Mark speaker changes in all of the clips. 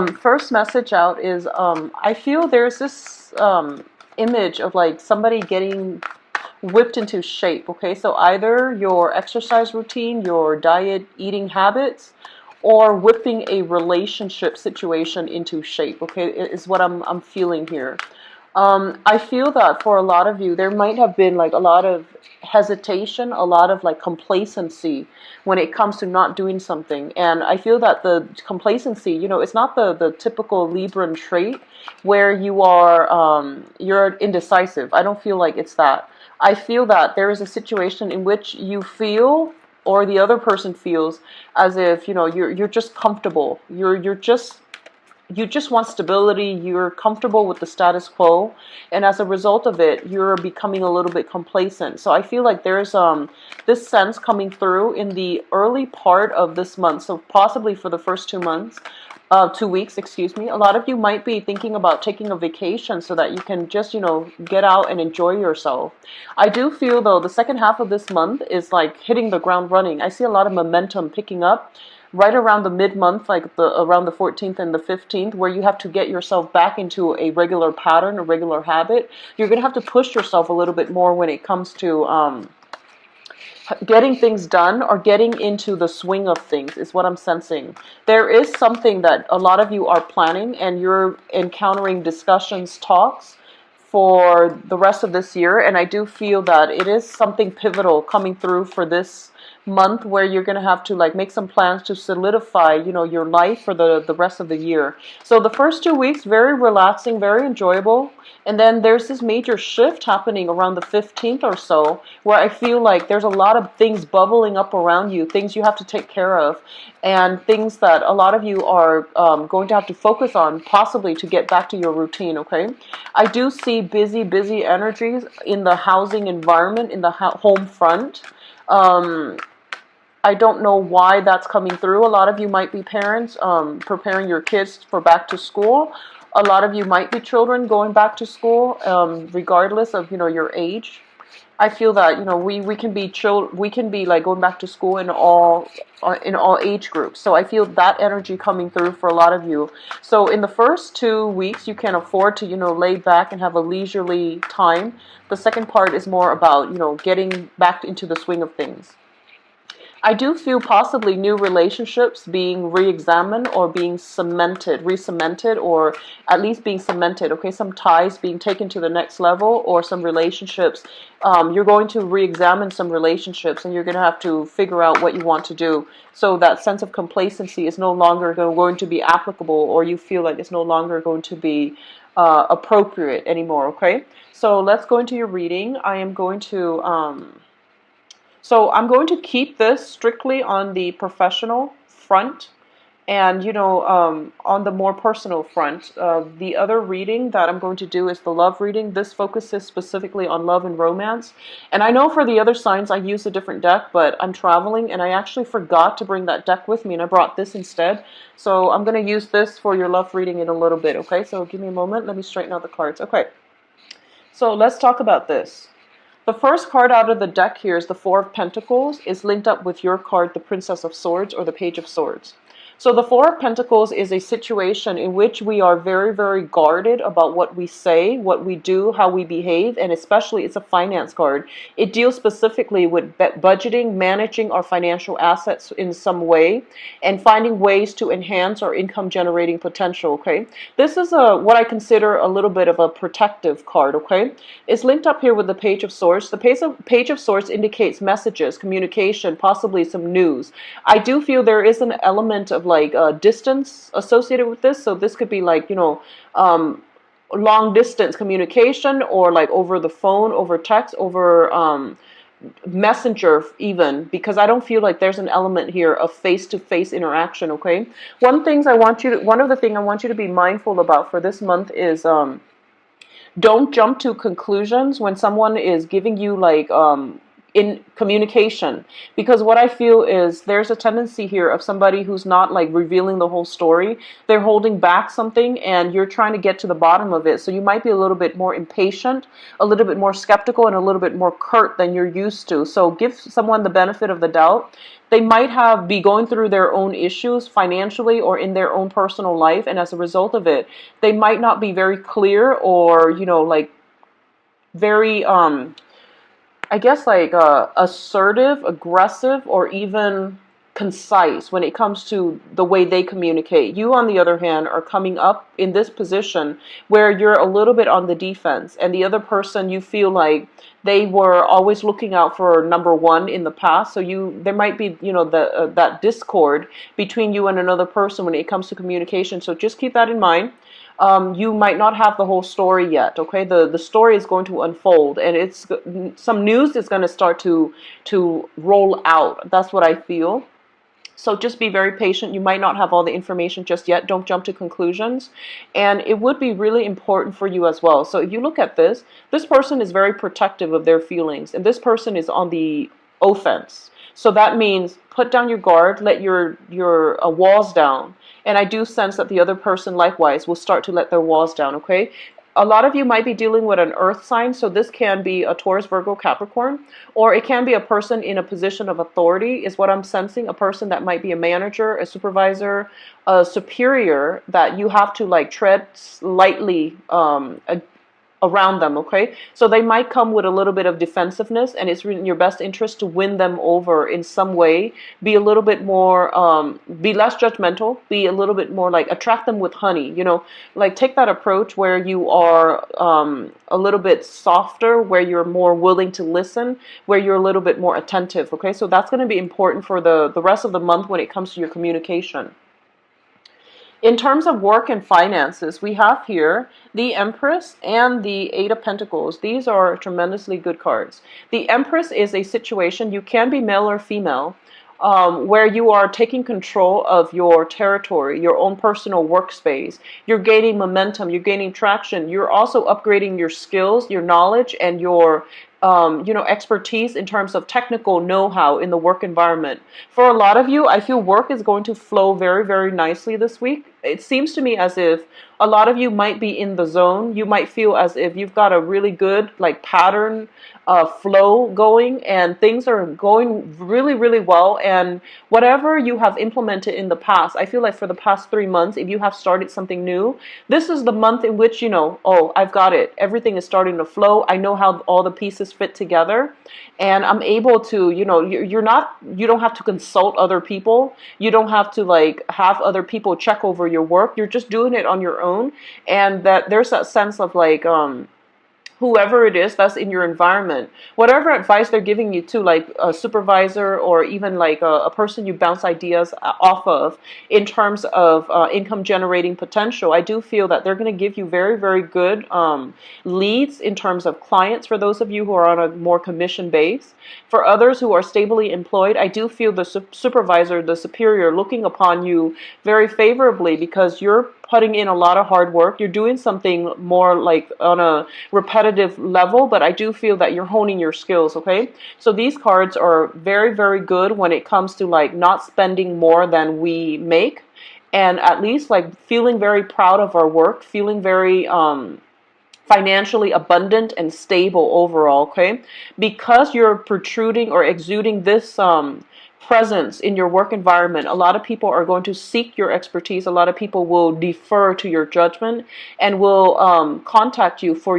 Speaker 1: First message out is I feel there's this image of like somebody getting whipped into shape. Okay, so either your exercise routine, your diet, eating habits, or whipping a relationship situation into shape. Okay, is what I'm feeling here. I feel that for a lot of you, there might have been like a lot of hesitation, a lot of like complacency when it comes to not doing something. And I feel that the complacency, it's not the typical Libran trait where you're indecisive. I don't feel like it's that. I feel that there is a situation in which you feel or the other person feels as if, you're just comfortable. You just want stability, you're comfortable with the status quo, and as a result of it, you're becoming a little bit complacent. So I feel like there's this sense coming through in the early part of this month, so possibly for the first 2 months, 2 weeks, excuse me. A lot of you might be thinking about taking a vacation so that you can just, get out and enjoy yourself. I do feel, though, the second half of this month is like hitting the ground running. I see a lot of momentum picking up right around the mid-month, like around the 14th and the 15th, where you have to get yourself back into a regular pattern, a regular habit. You're going to have to push yourself a little bit more when it comes to getting things done or getting into the swing of things is what I'm sensing. There is something that a lot of you are planning, and you're encountering discussions, talks for the rest of this year, and I do feel that it is something pivotal coming through for this month where you're going to have to like make some plans to solidify, your life for the rest of the year. So the first 2 weeks, very relaxing, very enjoyable. And then there's this major shift happening around the 15th or so where I feel like there's a lot of things bubbling up around you, things you have to take care of, and things that a lot of you are going to have to focus on possibly to get back to your routine, okay? I do see busy energies in the housing environment, in the home front. I don't know why that's coming through. A lot of you might be parents preparing your kids for back to school. A lot of you might be children going back to school, regardless of your age. I feel that we can be we can be like going back to school in all age groups. So I feel that energy coming through for a lot of you. So in the first 2 weeks, you can afford to lay back and have a leisurely time. The second part is more about getting back into the swing of things. I do feel possibly new relationships being re-examined or being cemented, re-cemented, or at least being cemented, okay? Some ties being taken to the next level, or some relationships. You're going to re-examine some relationships, and you're going to have to figure out what you want to do. So that sense of complacency is no longer going to be applicable, or you feel like it's no longer going to be appropriate anymore, okay? So let's go into your reading. So I'm going to keep this strictly on the professional front and, on the more personal front. The other reading that I'm going to do is the love reading. This focuses specifically on love and romance. And I know for the other signs I use a different deck, but I'm traveling and I actually forgot to bring that deck with me, and I brought this instead. So I'm going to use this for your love reading in a little bit, okay? So give me a moment. Let me straighten out the cards. Okay. So let's talk about this. The first card out of the deck here is the Four of Pentacles, is linked up with your card, the Princess of Swords or the Page of Swords. So the Four of Pentacles is a situation in which we are very, very guarded about what we say, what we do, how we behave, and especially it's a finance card. It deals specifically with budgeting, managing our financial assets in some way, and finding ways to enhance our income generating potential, okay? This is what I consider a little bit of a protective card, okay? It's linked up here with the Page of Swords. The Page of Swords indicates messages, communication, possibly some news. I do feel there is an element of like distance associated with this. So this could be like, long distance communication, or like over the phone, over text, over messenger even, because I don't feel like there's an element here of face-to-face interaction, okay? One of the things I want you to be mindful about for this month is don't jump to conclusions when someone is giving you like in communication, because what I feel is there's a tendency here of somebody who's not like revealing the whole story. They're holding back something and you're trying to get to the bottom of it. So you might be a little bit more impatient, a little bit more skeptical, and a little bit more curt than you're used to. So give someone the benefit of the doubt. They might be going through their own issues financially or in their own personal life, and as a result of it, they might not be very clear or, like very I guess like assertive, aggressive, or even concise when it comes to the way they communicate. You, on the other hand, are coming up in this position where you're a little bit on the defense, and the other person, you feel like they were always looking out for number one in the past. So there might be, that discord between you and another person when it comes to communication. So just keep that in mind. You might not have the whole story yet, okay? The story is going to unfold, and some news is going to start to roll out. That's what I feel. So just be very patient. You might not have all the information just yet. Don't jump to conclusions. And it would be really important for you as well. So if you look at this person is very protective of their feelings, and this person is on the offense. So that means put down your guard, let your walls down. And I do sense that the other person likewise will start to let their walls down, okay? A lot of you might be dealing with an earth sign, so this can be a Taurus, Virgo, Capricorn, or it can be a person in a position of authority, is what I'm sensing. A person that might be a manager, a supervisor, a superior that you have to like tread lightly around them, okay? So they might come with a little bit of defensive,ness, and it's in your best interest to win them over in some way. Be a little bit more, be less judgmental, be a little bit more like attract them with honey, like take that approach where you are a little bit softer, where you're more willing to listen, where you're a little bit more attentive, okay? So that's going to be important for the rest of the month when it comes to your communication. In terms of work and finances, we have here the Empress and the Eight of Pentacles. These are tremendously good cards. The Empress is a situation, you can be male or female, where you are taking control of your territory, your own personal workspace. You're gaining momentum, you're gaining traction. You're also upgrading your skills, your knowledge, and your expertise in terms of technical know-how in the work environment. For a lot of you, I feel work is going to flow very, very nicely this week. It seems to me as if a lot of you might be in the zone. You might feel as if you've got a really good pattern flow going, and things are going really, really well. And whatever you have implemented in the past, I feel like for the past 3 months, if you have started something new, this is the month in which, oh, I've got it. Everything is starting to flow. I know how all the pieces fit together, and I'm able to, you don't have to consult other people. You don't have to have other people check over your work. You're just doing it on your own. And that there's that sense of whoever it is that's in your environment, whatever advice they're giving you to, like a supervisor or even a person you bounce ideas off of in terms of income generating potential, I do feel that they're going to give you very, very good leads in terms of clients for those of you who are on a more commission base. For others who are stably employed, I do feel the supervisor, the superior, looking upon you very favorably because you're putting in a lot of hard work. You're doing something more on a repetitive level, but I do feel that you're honing your skills, okay? So these cards are very, very good when it comes to not spending more than we make, and at least feeling very proud of our work, feeling very financially abundant and stable overall, okay? Because you're protruding or exuding this presence in your work environment, a lot of people are going to seek your expertise. A lot of people will defer to your judgment and will contact you for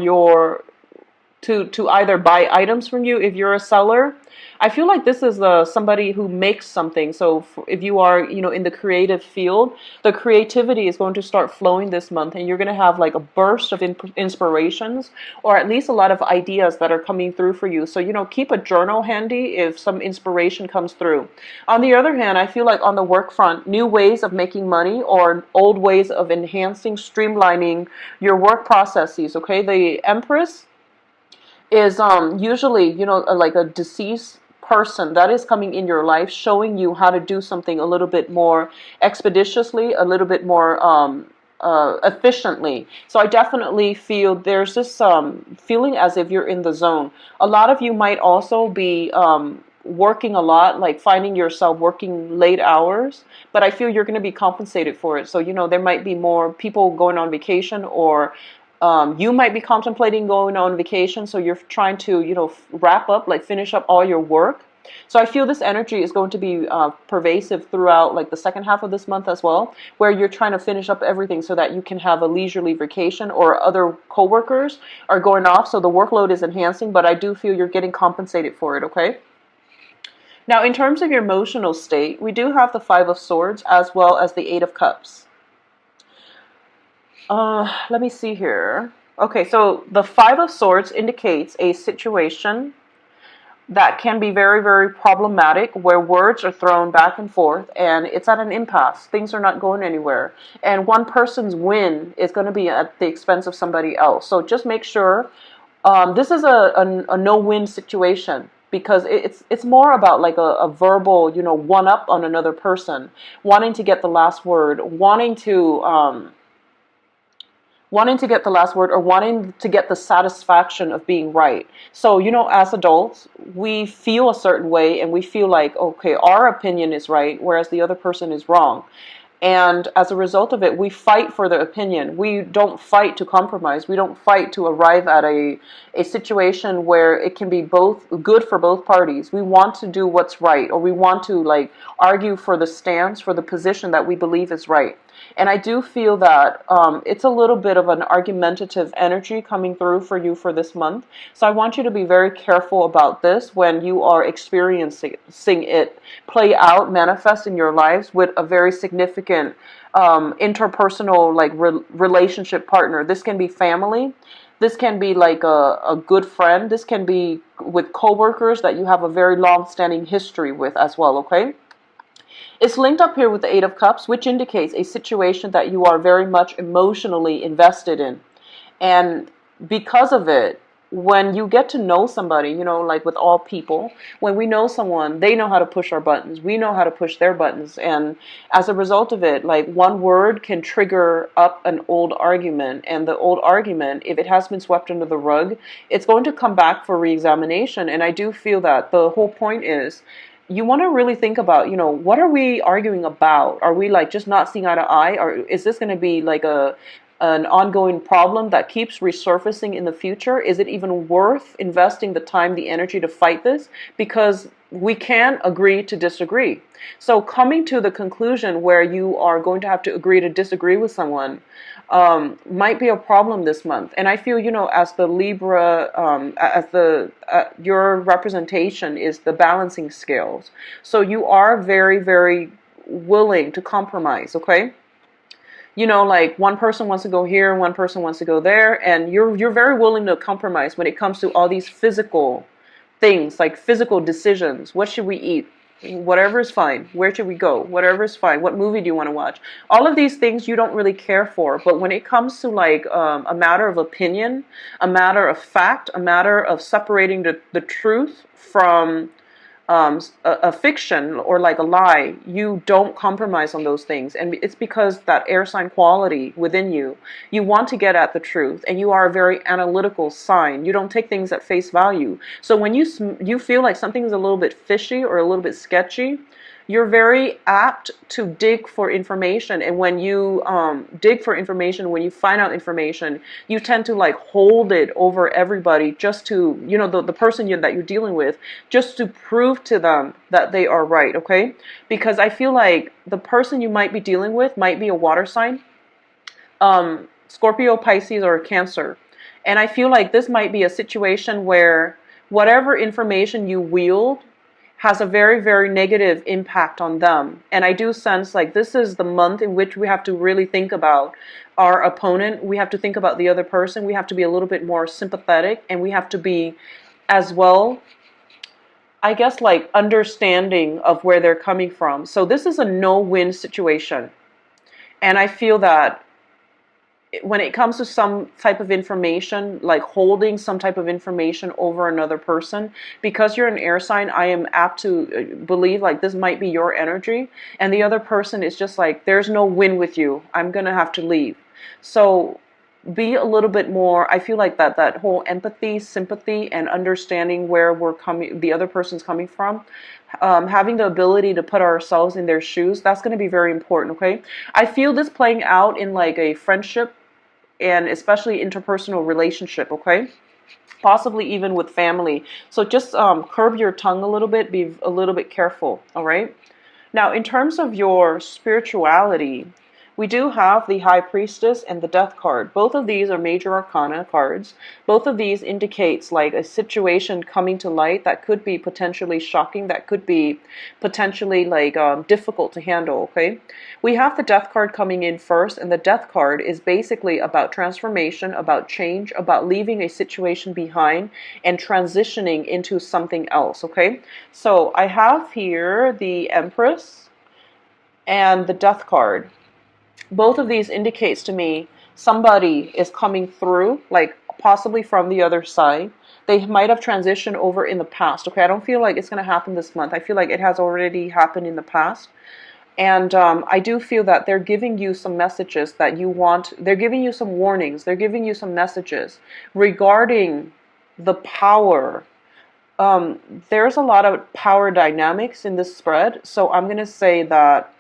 Speaker 1: to either buy items from you if you're a seller. I feel like this is somebody who makes something. So if you are, in the creative field, the creativity is going to start flowing this month, and you're going to have a burst of inspirations, or at least a lot of ideas that are coming through for you. So, keep a journal handy if some inspiration comes through. On the other hand, I feel like on the work front, new ways of making money or old ways of enhancing, streamlining your work processes, okay? The Empress is usually, like a deceased person that is coming in your life, showing you how to do something a little bit more expeditiously, a little bit more efficiently. So I definitely feel there's this feeling as if you're in the zone. A lot of you might also be working a lot, like finding yourself working late hours, but I feel you're going to be compensated for it. So, you know, there might be more people going on vacation, or you might be contemplating going on vacation. So you're trying to, you know, wrap up, like finish up all your work. So I feel this energy is going to be pervasive throughout like the second half of this month as well, where you're trying to finish up everything so that you can have a leisurely vacation, or other coworkers are going off. So the workload is enhancing, but I do feel you're getting compensated for it, okay? Now, in terms of your emotional state, we do have the Five of Swords as well as the Eight of Cups. Let me see here. Okay, so the Five of Swords indicates a situation that can be very, very problematic, where words are thrown back and forth and it's at an impasse. Things are not going anywhere. And one person's win is going to be at the expense of somebody else. So just make sure this is a no-win situation, because it's more about like a verbal, you know, one-up on another person, wanting to get the last word, wanting to get the last word, or wanting to get the satisfaction of being right. So, you know, as adults, we feel a certain way and we feel like, okay, our opinion is right, whereas the other person is wrong. And as a result of it, we fight for the opinion. We don't fight to compromise. We don't fight to arrive at a situation where it can be both good for both parties. We want to do what's right, or we want to like argue for the stance, for the position that we believe is right. And I do feel that it's a little bit of an argumentative energy coming through for you for this month. So I want you to be very careful about this when you are experiencing it play out, manifest in your lives with a very significant interpersonal like relationship partner. This can be family. This can be like a good friend. This can be with coworkers that you have a very long-standing history with as well, okay? It's linked up here with the Eight of Cups, which indicates a situation that you are very much emotionally invested in. And because of it, when you get to know somebody, you know, like with all people, when we know someone, they know how to push our buttons. We know how to push their buttons. And as a result of it, like one word can trigger up an old argument. And the old argument, if it has been swept under the rug, it's going to come back for reexamination. And I do feel that the whole point is, you want to really think about, you know, what are we arguing about? Are we like just not seeing eye to eye? Or is this going to be like an ongoing problem that keeps resurfacing in the future? Is it even worth investing the time, the energy to fight this? Because we can agree to disagree. So coming to the conclusion where you are going to have to agree to disagree with someone might be a problem this month. And I feel, you know, as the Libra, your representation is the balancing scales. So you are very, very willing to compromise, okay? You know, like one person wants to go here, one person wants to go there, and you're very willing to compromise when it comes to all these physical things, like physical decisions. What should we eat? Whatever is fine. Where should we go? Whatever is fine. What movie do you want to watch? All of these things you don't really care for. But when it comes to like a matter of opinion, a matter of fact, a matter of separating the truth from a fiction or like a lie, you don't compromise on those things. And it's because that air sign quality within you, you want to get at the truth, and you are a very analytical sign. You don't take things at face value. So when you feel like something's a little bit fishy or a little bit sketchy, you're very apt to dig for information. And when you dig for information, when you find out information, you tend to like hold it over everybody just to, you know, the person that you're dealing with, just to prove to them that they are right, okay? Because I feel like the person you might be dealing with might be a water sign, Scorpio, Pisces, or Cancer. And I feel like this might be a situation where whatever information you wield has a very, very negative impact on them. And I do sense like this is the month in which we have to really think about our opponent. We have to think about the other person. We have to be a little bit more sympathetic, and we have to be as well, I guess, like understanding of where they're coming from. So this is a no-win situation. And I feel that when it comes to some type of information, like holding some type of information over another person, because you're an air sign, I am apt to believe like this might be your energy, and the other person is just like, there's no win with you. I'm gonna have to leave. So be a little bit more, I feel like that whole empathy, sympathy, and understanding where we're coming, the other person's coming from, having the ability to put ourselves in their shoes, that's going to be very important. Okay, I feel this playing out in like a friendship and especially interpersonal relationship. Okay, possibly even with family. So just curb your tongue a little bit, be a little bit careful. All right, now in terms of your spirituality, we do have the High Priestess and the Death card. Both of these are major arcana cards. Both of these indicates like a situation coming to light that could be potentially shocking, that could be potentially like difficult to handle, okay? We have the Death card coming in first, and the Death card is basically about transformation, about change, about leaving a situation behind and transitioning into something else, okay? So I have here the Empress and the Death card. Both of these indicates to me somebody is coming through, like possibly from the other side. They might have transitioned over in the past. Okay, I don't feel like it's going to happen this month. I feel like it has already happened in the past. And I do feel that they're giving you some messages that you want. They're giving you some warnings. They're giving you some messages regarding the power. There's a lot of power dynamics in this spread. So I'm going to say that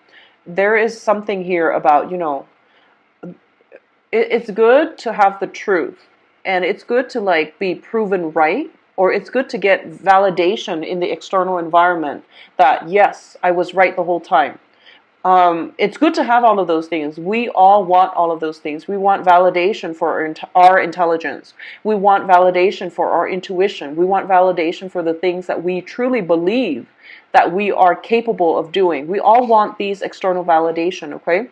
Speaker 1: there is something here about, it's good to have the truth, and it's good to like be proven right, or it's good to get validation in the external environment that yes, I was right the whole time. It's good to have all of those things. We all want all of those things. We want validation for our intelligence. We want validation for our intuition. We want validation for the things that we truly believe that we are capable of doing. We all want these external validation, okay?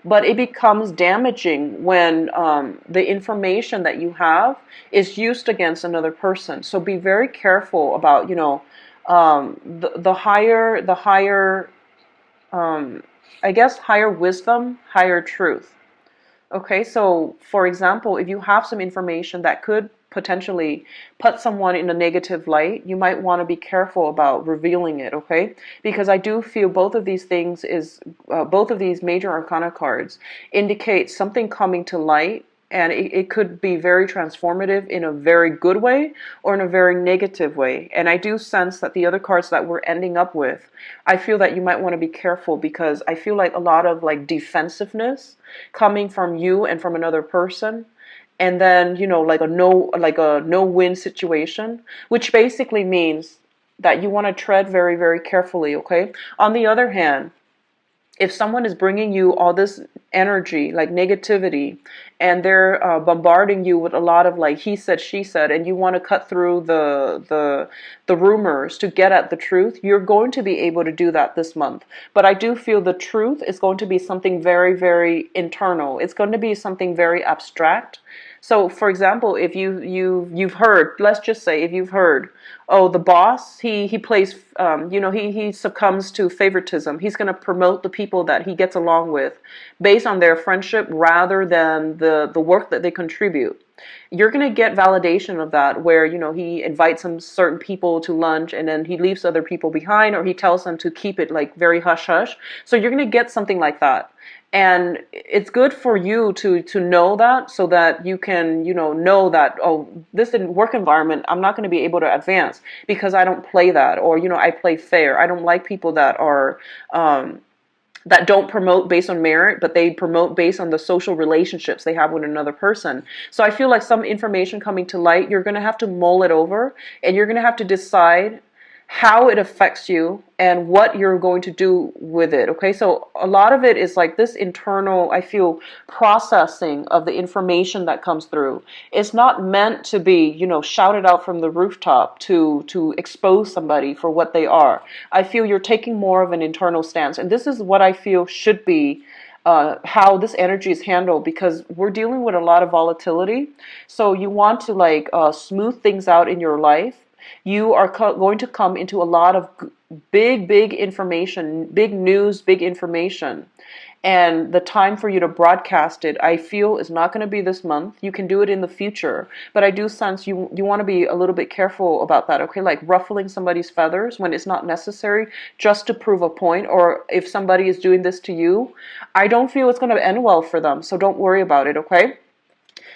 Speaker 1: But it becomes damaging when the information that you have is used against another person. So be very careful about, the higher, I guess, higher wisdom, higher truth. Okay, so for example, if you have some information that could potentially put someone in a negative light, you might want to be careful about revealing it, okay? Because I do feel both of these things both of these major arcana cards indicate something coming to light, and it could be very transformative in a very good way or in a very negative way. And I do sense that the other cards that we're ending up with, I feel that you might want to be careful, because I feel like a lot of like defensiveness coming from you and from another person, and then like a no-win situation, which basically means that you want to tread very, very carefully, okay? On the other hand, if someone is bringing you all this energy, like negativity, and they're bombarding you with a lot of like he said, she said, and you want to cut through the rumors to get at the truth, you're going to be able to do that this month. But I do feel the truth is going to be something very, very internal. It's going to be something very abstract. So, for example, if you've heard, let's just say, if you've heard, oh, the boss, he plays, he succumbs to favoritism. He's going to promote the people that he gets along with based on their friendship rather than the work that they contribute. You're going to get validation of that, where he invites some certain people to lunch and then he leaves other people behind, or he tells them to keep it like very hush hush. So you're going to get something like that. And it's good for you to know that, so that you can, know that, oh, this work environment, I'm not going to be able to advance because I don't play that, or, I play fair. I don't like people that are, that don't promote based on merit, but they promote based on the social relationships they have with another person. So I feel like some information coming to light, you're going to have to mull it over, and you're going to have to decide how it affects you and what you're going to do with it. Okay, so a lot of it is like this internal, I feel, processing of the information that comes through. It's not meant to be, shouted out from the rooftop to expose somebody for what they are. I feel you're taking more of an internal stance, and this is what I feel should be how this energy is handled, because we're dealing with a lot of volatility. So you want to like smooth things out in your life. You are going to come into a lot of big information, big news, big information. And the time for you to broadcast it, I feel, is not going to be this month. You can do it in the future, but I do sense you want to be a little bit careful about that, okay? Like ruffling somebody's feathers when it's not necessary, just to prove a point. Or if somebody is doing this to you, I don't feel it's going to end well for them, so don't worry about it, okay?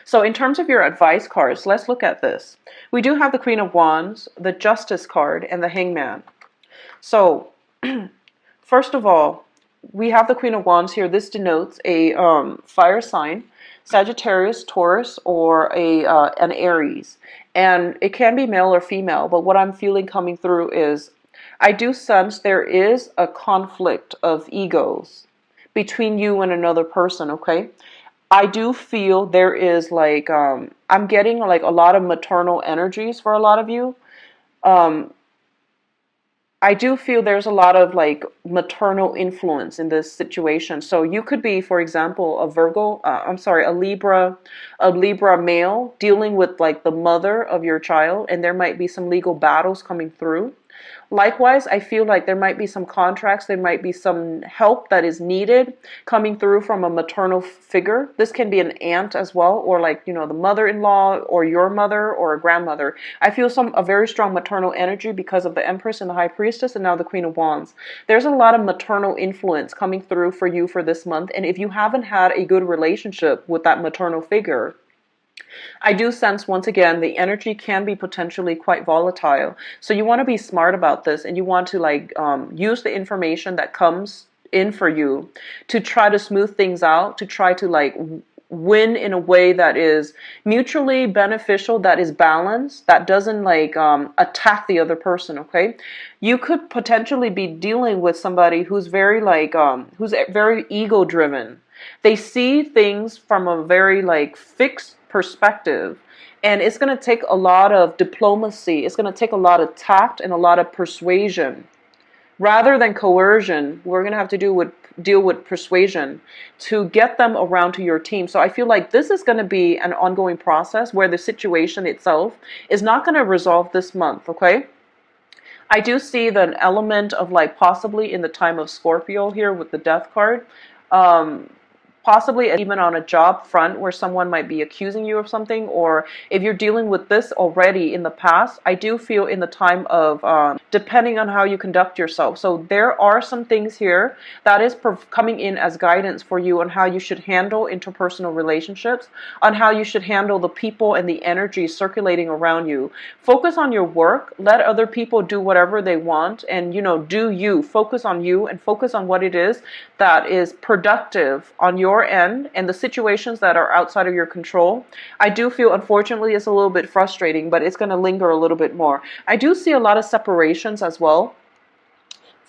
Speaker 1: So in terms of your advice cards, let's look at this. We do have the Queen of Wands, the Justice card, and the Hangman. So first of all, we have the Queen of Wands here. This denotes a fire sign, Sagittarius, Taurus, or an Aries. And it can be male or female, but what I'm feeling coming through is I do sense there is a conflict of egos between you and another person, okay? I do feel there is like, I'm getting like a lot of maternal energies for a lot of you. Um, I do feel there's a lot of like maternal influence in this situation. So you could be, for example, a Libra male dealing with like the mother of your child, and there might be some legal battles coming through. Likewise, I feel like there might be some contracts, there might be some help that is needed coming through from a maternal figure. This can be an aunt as well, or like, you know, the mother-in-law or your mother or a grandmother. I feel a very strong maternal energy because of the Empress and the High Priestess and now the Queen of Wands. There's a lot of maternal influence coming through for you for this month, and if you haven't had a good relationship with that maternal figure, I do sense, once again, the energy can be potentially quite volatile. So you want to be smart about this, and you want to like use the information that comes in for you to try to smooth things out, to try to like win in a way that is mutually beneficial, that is balanced, that doesn't like attack the other person, okay? You could potentially be dealing with somebody who's very like who's very ego driven. They see things from a very like fixed perspective, and it's going to take a lot of diplomacy, it's going to take a lot of tact and a lot of persuasion rather than coercion. We're going to have to deal with persuasion to get them around to your team. So I feel like this is going to be an ongoing process where the situation itself is not going to resolve this month, okay? I do see the element of like possibly in the time of Scorpio here with the Death card, possibly even on a job front where someone might be accusing you of something, or if you're dealing with this already in the past, I do feel in the time of depending on how you conduct yourself. So there are some things here that is coming in as guidance for you on how you should handle interpersonal relationships, on how you should handle the people and the energy circulating around you. Focus on your work, let other people do whatever they want, and you know, do you. Focus on you and focus on what it is that is productive on your end and the situations that are outside of your control. I do feel, unfortunately, it's a little bit frustrating, but it's going to linger a little bit more. I do see a lot of separations as well.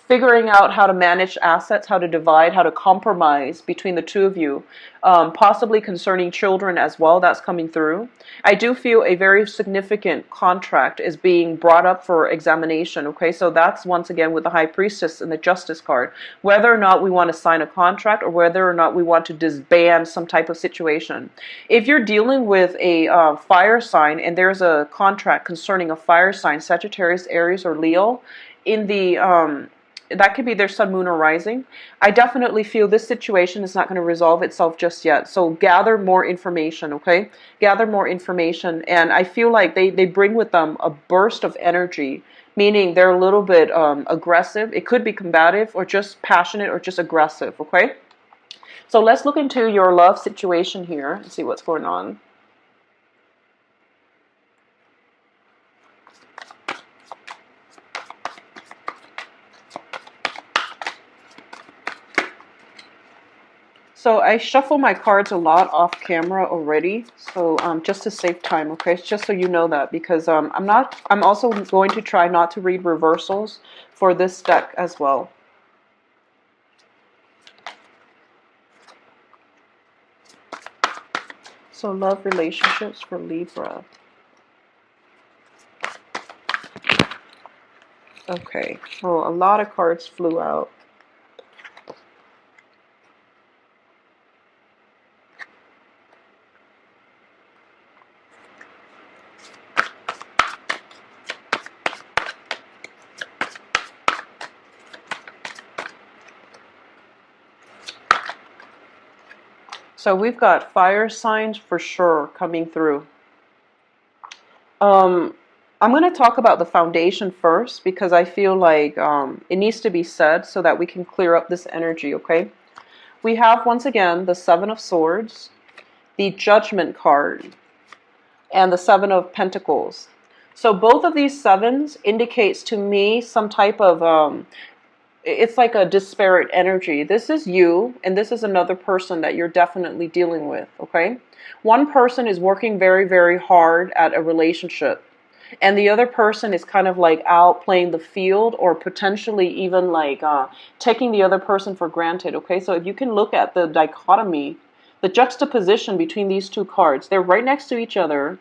Speaker 1: Figuring out how to manage assets, how to divide, how to compromise between the two of you, possibly concerning children as well, that's coming through. I do feel a very significant contract is being brought up for examination, okay? So that's once again with the High Priestess and the Justice card. Whether or not we want to sign a contract or whether or not we want to disband some type of situation. If you're dealing with a fire sign and there's a contract concerning a fire sign, Sagittarius, Aries, or Leo, in the that could be their sun, moon, or rising. I definitely feel this situation is not going to resolve itself just yet. So gather more information, okay? Gather more information. And I feel like they bring with them a burst of energy, meaning they're a little bit aggressive. It could be combative or just passionate or just aggressive, okay? So let's look into your love situation here and see what's going on. So I shuffle my cards a lot off camera already, so just to save time, okay? Just so you know that, because I'm also going to try not to read reversals for this deck as well. So love relationships for Libra. Okay, oh, a lot of cards flew out. So we've got fire signs for sure coming through. Um, I'm going to talk about the foundation first because I feel like it needs to be said so that we can clear up this energy, okay? We have, once again, the Seven of Swords, the Judgment card, and the Seven of Pentacles. So both of these sevens indicates to me some type of, it's like a disparate energy. This is you, and this is another person that you're definitely dealing with, okay? One person is working very, very hard at a relationship, and the other person is kind of like out playing the field or potentially even like taking the other person for granted, okay? So if you can look at the dichotomy, the juxtaposition between these two cards, they're right next to each other,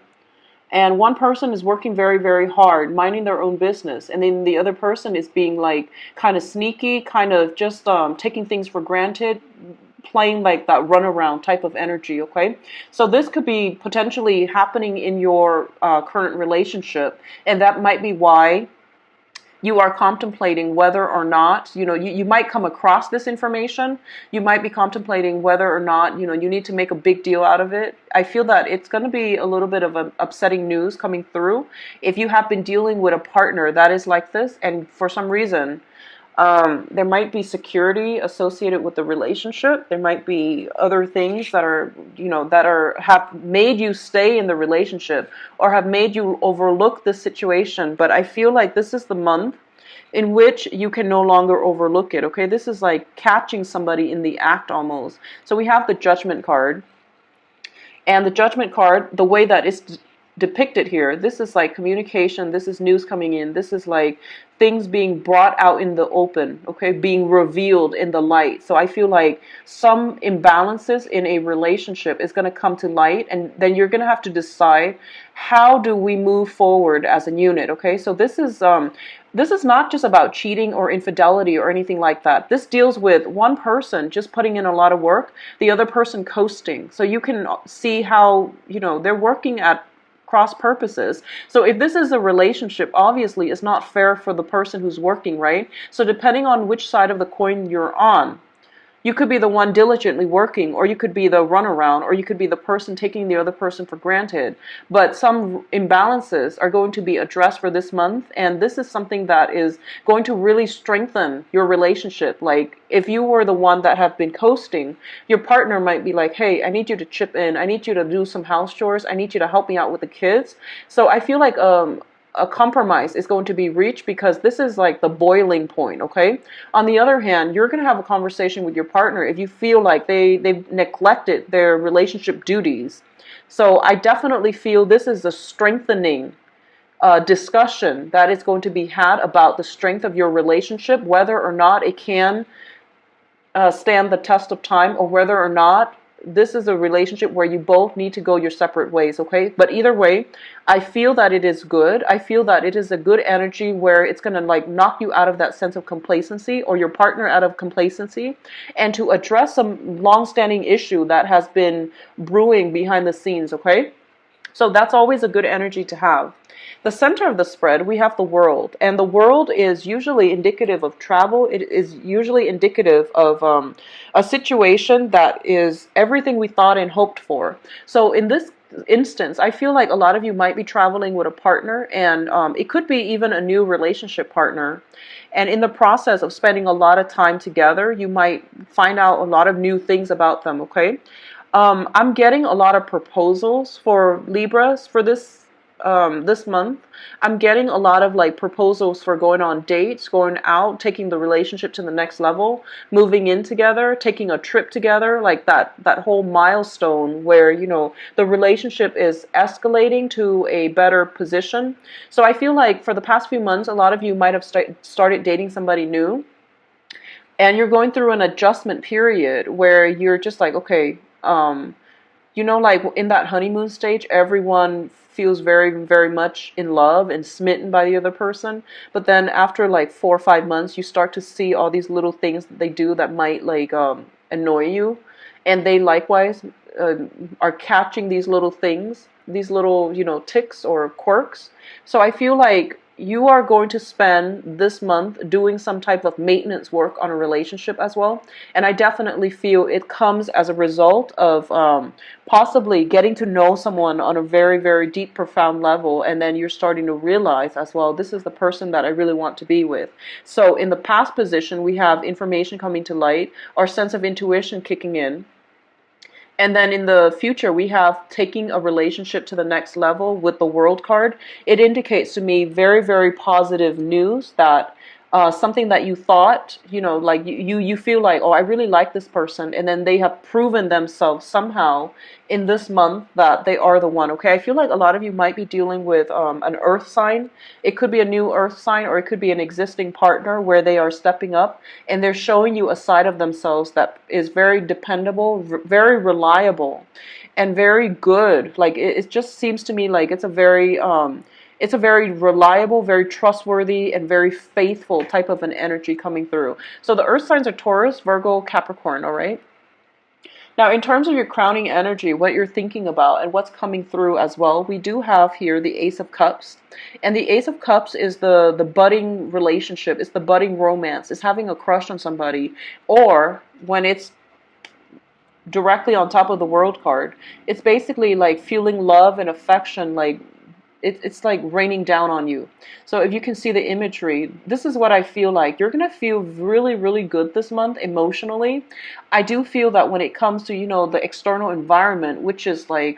Speaker 1: and one person is working very, very hard, minding their own business, and then the other person is being like kind of sneaky, kind of just taking things for granted, playing like that runaround type of energy, okay? So this could be potentially happening in your current relationship, and that might be why you are contemplating whether or not, you might come across this information. You might be contemplating whether or not, you need to make a big deal out of it. I feel that it's going to be a little bit of an upsetting news coming through. If you have been dealing with a partner that is like this, and for some reason, there might be security associated with the relationship. There might be other things that are, have made you stay in the relationship or have made you overlook this situation. But I feel like this is the month in which you can no longer overlook it. Okay, this is like catching somebody in the act almost. So we have the Judgment card. And the Judgment card, the way that it's depicted here, this is like communication, this is news coming in, this is like things being brought out in the open, okay, being revealed in the light. So I feel like some imbalances in a relationship is going to come to light, and then you're going to have to decide, how do we move forward as a unit, okay? So this is not just about cheating or infidelity or anything like that. This deals with one person just putting in a lot of work, the other person coasting. So you can see how, they're working at cross purposes. So if this is a relationship, obviously it's not fair for the person who's working, right? So depending on which side of the coin you're on, you could be the one diligently working, or you could be the runaround, or you could be the person taking the other person for granted. But some imbalances are going to be addressed for this month, and this is something that is going to really strengthen your relationship. Like, if you were the one that have been coasting, your partner might be like, hey, I need you to chip in. I need you to do some house chores. I need you to help me out with the kids. So I feel like a compromise is going to be reached, because this is like the boiling point, okay? On the other hand, you're going to have a conversation with your partner if you feel like they've neglected their relationship duties. So I definitely feel this is a strengthening discussion that is going to be had about the strength of your relationship, whether or not it can stand the test of time, or whether or not this is a relationship where you both need to go your separate ways, okay? But either way, I feel that it is good. I feel that it is a good energy where it's going to like knock you out of that sense of complacency, or your partner out of complacency, and to address some long-standing issue that has been brewing behind the scenes, okay? So that's always a good energy to have. The center of the spread, we have the World, and the World is usually indicative of travel. It is usually indicative of a situation that is everything we thought and hoped for. So in this instance, I feel like a lot of you might be traveling with a partner, and it could be even a new relationship partner. And in the process of spending a lot of time together, you might find out a lot of new things about them, okay? I'm getting a lot of proposals for Libras for this month. I'm getting a lot of like proposals for going on dates, going out, taking the relationship to the next level, moving in together, taking a trip together, like that whole milestone where, the relationship is escalating to a better position. So I feel like for the past few months, a lot of you might have started dating somebody new, and you're going through an adjustment period where you're just like, okay, like in that honeymoon stage, everyone feels very, very much in love and smitten by the other person. But then after like 4 or 5 months, you start to see all these little things that they do that might like annoy you. And they likewise are catching these little things, these little, ticks or quirks. So I feel like you are going to spend this month doing some type of maintenance work on a relationship as well. And I definitely feel it comes as a result of possibly getting to know someone on a very, very deep, profound level. And then you're starting to realize as well, this is the person that I really want to be with. So in the past position, we have information coming to light, our sense of intuition kicking in. And then in the future, we have taking a relationship to the next level with the World card. It indicates to me very, very positive news that something that you thought, like you feel like, oh, I really like this person. And then they have proven themselves somehow in this month that they are the one. Okay, I feel like a lot of you might be dealing with an earth sign. It could be a new earth sign, or it could be an existing partner where they are stepping up and they're showing you a side of themselves that is very dependable, very reliable, and very good. Like it just seems to me like it's a very reliable, very trustworthy, and very faithful type of an energy coming through. So the earth signs are Taurus, Virgo, Capricorn, all right? Now, in terms of your crowning energy, what you're thinking about and what's coming through as well, we do have here the Ace of Cups. And the Ace of Cups is the budding relationship. It's the budding romance. It's having a crush on somebody. Or when it's directly on top of the World card, it's basically like feeling love and affection, like it's like raining down on you. So if you can see the imagery, this is what I feel like. You're going to feel really, really good this month emotionally. I do feel that when it comes to, the external environment, which is like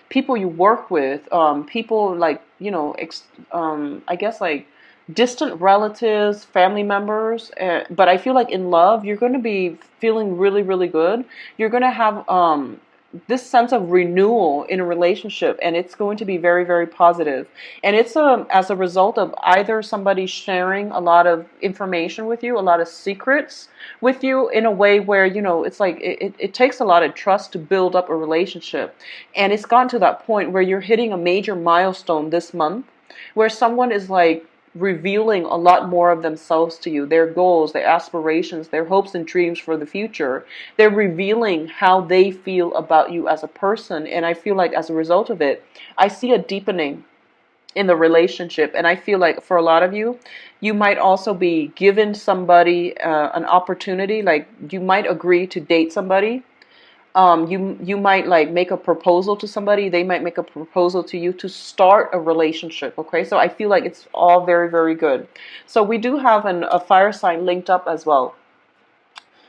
Speaker 1: people you work with, people like, I guess like distant relatives, family members. But I feel like in love, you're going to be feeling really, really good. You're going to have this sense of renewal in a relationship, and it's going to be very, very positive. And it's as a result of either somebody sharing a lot of information with you, a lot of secrets with you, in a way where, it's like it takes a lot of trust to build up a relationship. And it's gotten to that point where you're hitting a major milestone this month where someone is like revealing a lot more of themselves to you, their goals, their aspirations, their hopes and dreams for the future. They're revealing how they feel about you as a person. And I feel like as a result of it, I see a deepening in the relationship. And I feel like for a lot of you, you might also be given somebody an opportunity, like you might agree to date somebody. You might like make a proposal to somebody. They might make a proposal to you to start a relationship. Okay, so I feel like it's all very, very good. So we do have a fire sign linked up as well.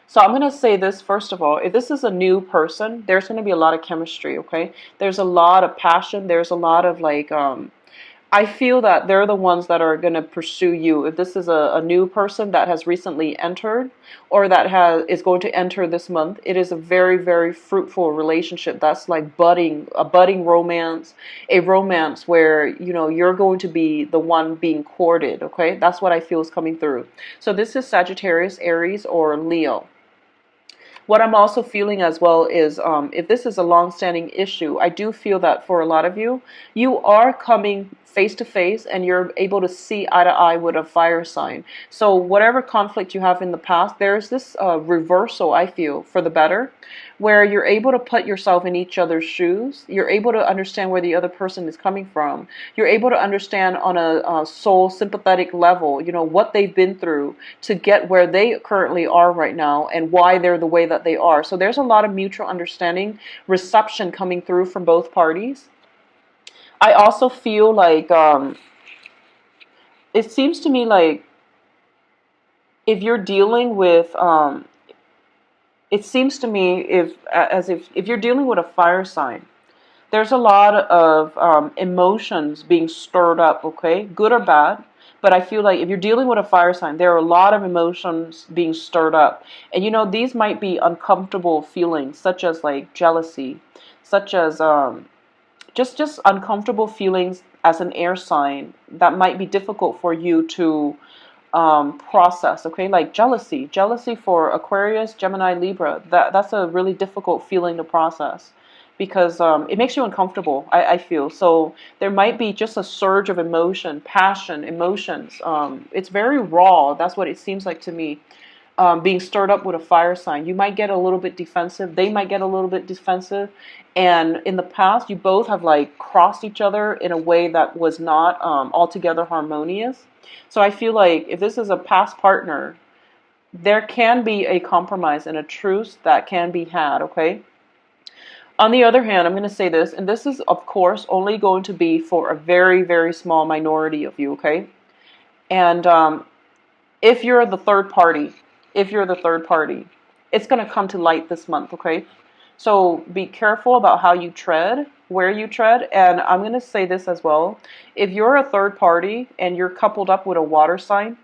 Speaker 1: So I'm going to say this first of all. If this is a new person, there's going to be a lot of chemistry. Okay, there's a lot of passion. There's a lot of like I feel that they're the ones that are going to pursue you. If this is a new person that has recently entered, or that is going to enter this month, it is a very, very fruitful relationship. That's like a budding romance, a romance where, you're going to be the one being courted, okay? That's what I feel is coming through. So this is Sagittarius, Aries, or Leo. What I'm also feeling as well is if this is a long-standing issue, I do feel that for a lot of you, you are coming face to face and you're able to see eye to eye with a fire sign. So whatever conflict you have in the past, there's this reversal, I feel, for the better, where you're able to put yourself in each other's shoes. You're able to understand where the other person is coming from. You're able to understand on a soul sympathetic level, what they've been through to get where they currently are right now and why they're the way that they are. So there's a lot of mutual understanding, reception coming through from both parties. I also feel like it seems to me like if you're dealing with it seems to me if you're dealing with a fire sign, there's a lot of emotions being stirred up, okay, good or bad. But I feel like if you're dealing with a fire sign, there are a lot of emotions being stirred up. And these might be uncomfortable feelings, such as like jealousy, such as just uncomfortable feelings as an air sign that might be difficult for you to process, okay? Like jealousy for Aquarius, Gemini, Libra, that's a really difficult feeling to process because it makes you uncomfortable, I feel. So there might be just a surge of emotion, passion, emotions. It's very raw. That's what it seems like to me. being stirred up with a fire sign. You might get a little bit defensive. They might get a little bit defensive. And in the past, you both have like crossed each other in a way that was not altogether harmonious. So I feel like if this is a past partner, there can be a compromise and a truce that can be had, okay? On the other hand, I'm going to say this, and this is, of course, only going to be for a very, very small minority of you, okay? And if you're the third party, it's going to come to light this month, okay? So be careful about how you tread, where you tread, and I'm going to say this as well. If you're a third party and you're coupled up with a water sign,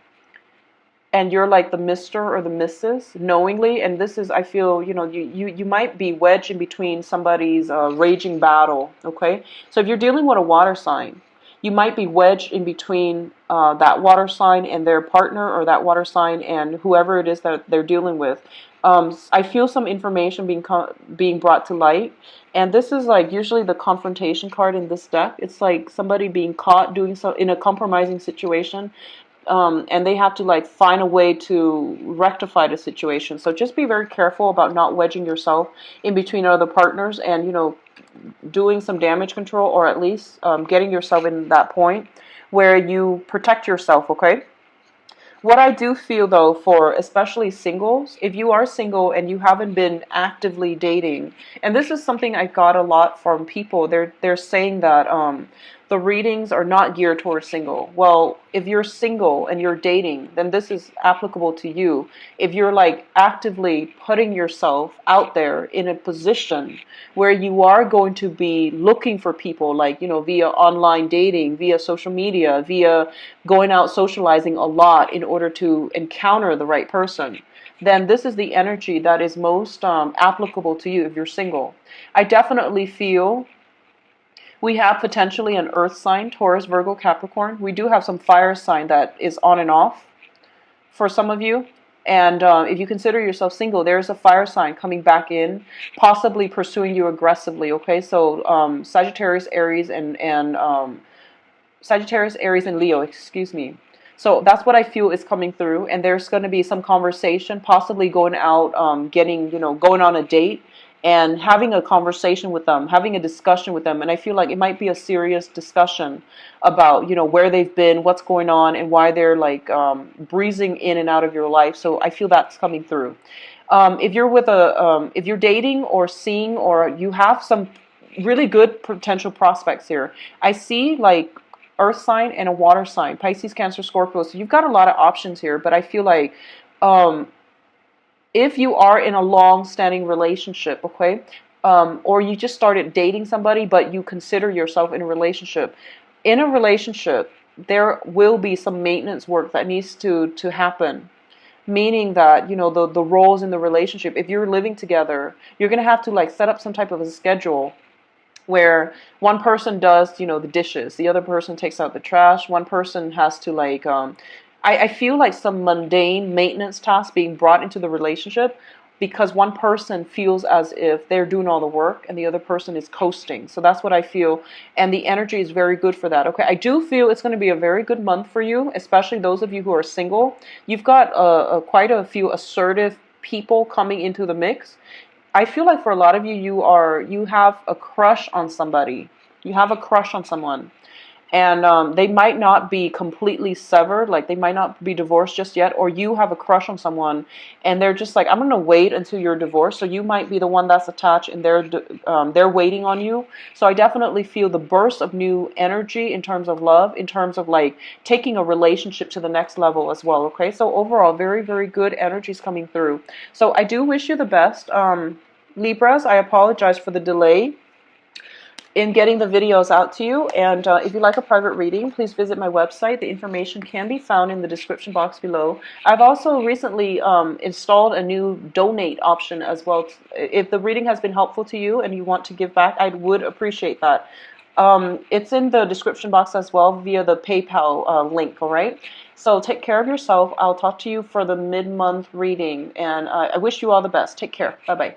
Speaker 1: and you're like the Mr. or the Mrs. knowingly, and this is, I feel, you might be wedged in between somebody's raging battle, okay? So if you're dealing with a water sign, you might be wedged in between that water sign and their partner, or that water sign and whoever it is that they're dealing with. I feel some information being brought to light, and this is like usually the confrontation card in this deck. It's like somebody being caught doing so in a compromising situation. And they have to like find a way to rectify the situation. So just be very careful about not wedging yourself in between other partners, and doing some damage control, or at least getting yourself in that point where you protect yourself, okay? What I do feel though, for especially singles, if you are single and you haven't been actively dating, and this is something I got a lot from people, they're saying that the readings are not geared towards single. Well, if you're single and you're dating, then this is applicable to you. If you're like actively putting yourself out there in a position where you are going to be looking for people, like, via online dating, via social media, via going out socializing a lot in order to encounter the right person, then this is the energy that is most applicable to you if you're single. I definitely feel we have potentially an earth sign, Taurus, Virgo, Capricorn. We do have some fire sign that is on and off for some of you. And if you consider yourself single, there's a fire sign coming back in, possibly pursuing you aggressively, okay? So Sagittarius, Aries, and Sagittarius, Aries, and Leo, excuse me. So that's what I feel is coming through, and there's going to be some conversation, possibly going out, going on a date, and having a conversation with them, having a discussion with them. And I feel like it might be a serious discussion about, where they've been, what's going on, and why they're like breezing in and out of your life. So I feel that's coming through. If you're with if you're dating or seeing, or you have some really good potential prospects here, I see like earth sign and a water sign, Pisces, Cancer, Scorpio. So you've got a lot of options here, but I feel like if you are in a long-standing relationship, okay, or you just started dating somebody, but you consider yourself in a relationship, there will be some maintenance work that needs to happen. Meaning that, the roles in the relationship, if you're living together, you're going to have to like set up some type of a schedule where one person does, the dishes, the other person takes out the trash, one person has to like, I feel like some mundane maintenance tasks being brought into the relationship, because one person feels as if they're doing all the work and the other person is coasting. So that's what I feel, and the energy is very good for that. Okay, I do feel it's going to be a very good month for you, especially those of you who are single. You've got quite a few assertive people coming into the mix. I feel like for a lot of you, you have a crush on somebody. You have a crush on someone. And they might not be completely severed, like they might not be divorced just yet, or you have a crush on someone and they're just like, I'm going to wait until you're divorced. So you might be the one that's attached, and they're waiting on you. So I definitely feel the burst of new energy in terms of love, in terms of like taking a relationship to the next level as well. Okay, so overall, very, very good energies coming through. So I do wish you the best. Libras, I apologize for the delay in getting the videos out to you, and if you'd like a private reading, please visit my website. The information can be found in the description box below. I've also recently installed a new donate option as well. If the reading has been helpful to you and you want to give back, I would appreciate that. It's in the description box as well via the PayPal link, all right? So take care of yourself. I'll talk to you for the mid-month reading, and I wish you all the best. Take care. Bye-bye.